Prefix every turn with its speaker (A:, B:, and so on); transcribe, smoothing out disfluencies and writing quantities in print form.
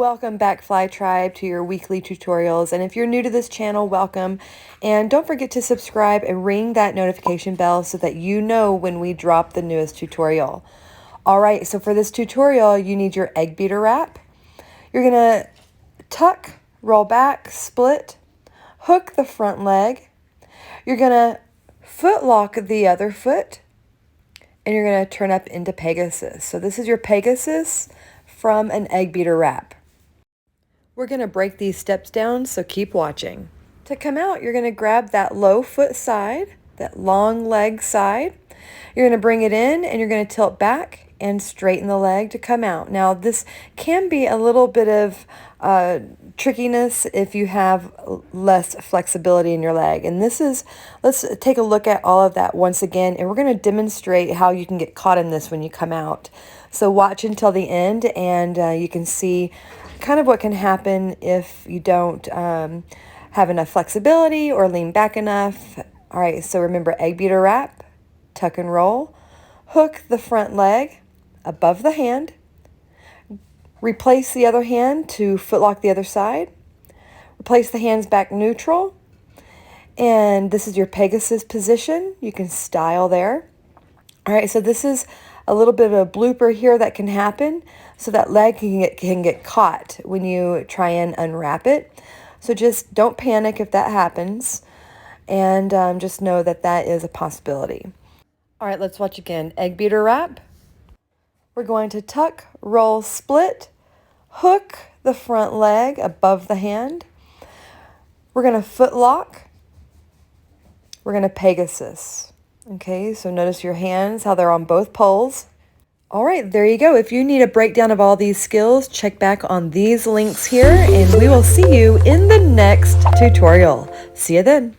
A: Welcome back, Fly Tribe, to your weekly tutorials. And if you're new to this channel, welcome. And don't forget to subscribe and ring that notification bell so that you know when we drop the newest tutorial. All right, so for this tutorial, you need your egg beater wrap. You're gonna tuck, roll back, split, hook the front leg. You're gonna foot lock the other foot, and you're gonna turn up into Pegasus. So this is your Pegasus from an egg beater wrap. We're going to break these steps down, so keep watching. To come out, you're going to grab that low foot side, that long leg side. You're going to bring it in and you're going to tilt back and straighten the leg to come out. Now, this can be a little bit of trickiness if you have less flexibility in your leg. And let's take a look at all of that once again, and we're going to demonstrate how you can get caught in this when you come out. So watch until the end, and you can see kind of what can happen if you don't have enough flexibility or lean back enough. All right, so remember, egg beater wrap, tuck and roll, hook the front leg above the hand, replace the other hand to foot lock the other side, replace the hands back neutral, and this is your Pegasus position. You can style there. All right, so this is a little bit of a blooper here that can happen, so that leg can get caught when you try and unwrap it. So just don't panic if that happens, and just know that that is a possibility. All right, let's watch again. Egg beater wrap. We're going to tuck, roll, split, hook the front leg above the hand. We're going to foot lock. We're going to Pegasus. Okay, so notice your hands, how they're on both poles. All right, there you go. If you need a breakdown of all these skills, check back on these links here, and we will see you in the next tutorial. See you then.